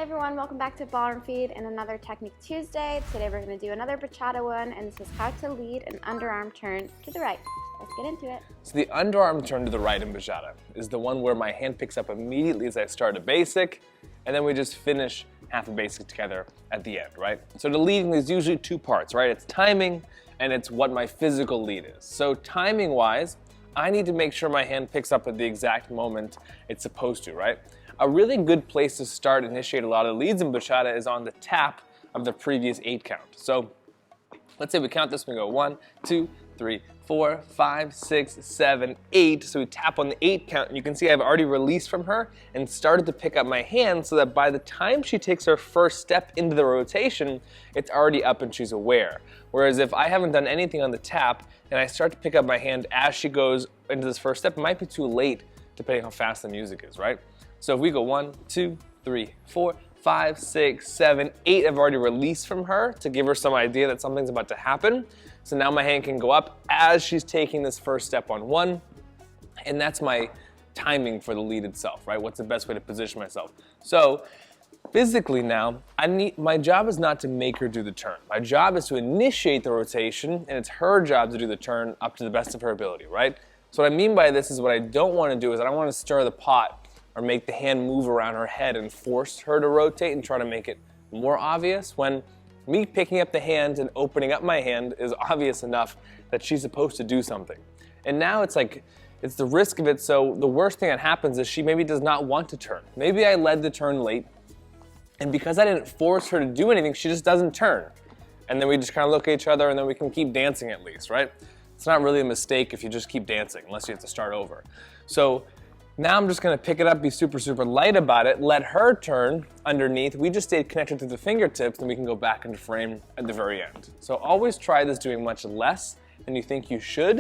Hey everyone, welcome back to Ballroom Feed and another Technique Tuesday. Today we're going to do another bachata one, and this is how to lead an underarm turn to the right. Let's get into it. So the underarm turn to the right in bachata is the one where my hand picks up immediately as I start a basic, and then we just finish half a basic together at the end, right? So the leading is usually two parts, right? It's timing and it's what my physical lead is. So timing-wise, I need to make sure my hand picks up at the exact moment it's supposed to, right? A really good place to start and initiate a lot of leads in bachata is on the tap of the previous 8 count. So let's say we count this, we go 1, 2, 3, 4, 5, 6, 7, 8. So we tap on the 8 count, and you can see I've already released from her and started to pick up my hand so that by the time she takes her first step into the rotation, it's already up and she's aware. Whereas if I haven't done anything on the tap and I start to pick up my hand as she goes into this first step, it might be too late depending how fast the music is, right? So if we go 1, 2, 3, 4, 5, 6, 7, 8, I've already released from her to give her some idea that something's about to happen. So now my hand can go up as she's taking this first step on 1, and that's my timing for the lead itself, right? What's the best way to position myself? So physically now, my job is not to make her do the turn. My job is to initiate the rotation, and it's her job to do the turn up to the best of her ability, right? So what I mean by this is what I don't want to do is I don't want to stir the pot or make the hand move around her head and force her to rotate and try to make it more obvious, when me picking up the hand and opening up my hand is obvious enough that she's supposed to do something. And now it's like, it's the risk of it, so the worst thing that happens is she maybe does not want to turn. Maybe I led the turn late, and because I didn't force her to do anything, she just doesn't turn. And then we just kind of look at each other and then we can keep dancing at least, right? It's not really a mistake if you just keep dancing, unless you have to start over. So now I'm just going to pick it up, be super, super light about it, let her turn underneath. We just stayed connected to the fingertips, and we can go back into frame at the very end. So always try this doing much less than you think you should,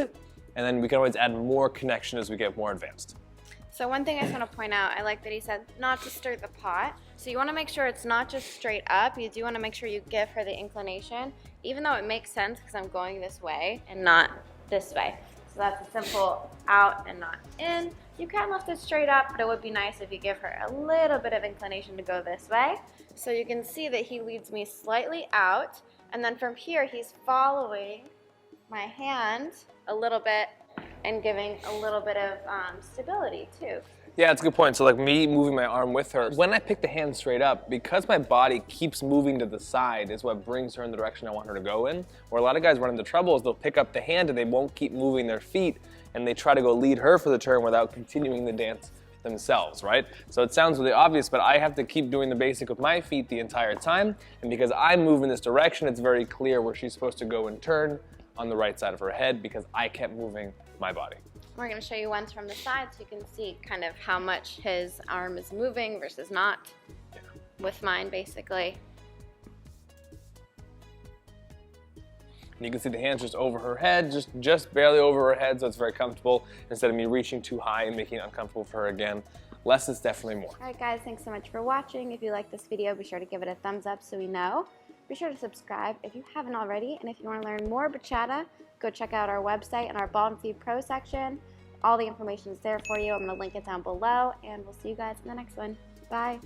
and then we can always add more connection as we get more advanced. So one thing I just want to point out, I like that he said not to stir the pot. So you want to make sure it's not just straight up. You do want to make sure you give her the inclination, even though it makes sense because I'm going this way and not this way. So that's a simple out and not in. You can lift it straight up, but it would be nice if you give her a little bit of inclination to go this way. So you can see that he leads me slightly out, and then from here he's following my hand a little bit and giving a little bit of stability too. Yeah, that's a good point. So like me moving my arm with her, when I pick the hand straight up, because my body keeps moving to the side is what brings her in the direction I want her to go in. Where a lot of guys run into trouble is they'll pick up the hand and they won't keep moving their feet, and they try to go lead her for the turn without continuing the dance themselves, right? So it sounds really obvious, but I have to keep doing the basic with my feet the entire time, and because I move in this direction, it's very clear where she's supposed to go and turn on the right side of her head because I kept moving my body. We're going to show you ones from the side so you can see kind of how much his arm is moving versus not, with mine basically. And you can see the hand's just over her head, just barely over her head, so it's very comfortable instead of me reaching too high and making it uncomfortable for her again. Less is definitely more. Alright guys, thanks so much for watching. If you like this video, be sure to give it a thumbs up so we know. Be sure to subscribe if you haven't already, and if you want to learn more bachata, go check out our website and our Ballroom Feed Pro section. All the information is there for you. I'm going to link it down below, and we'll see you guys in the next one. Bye!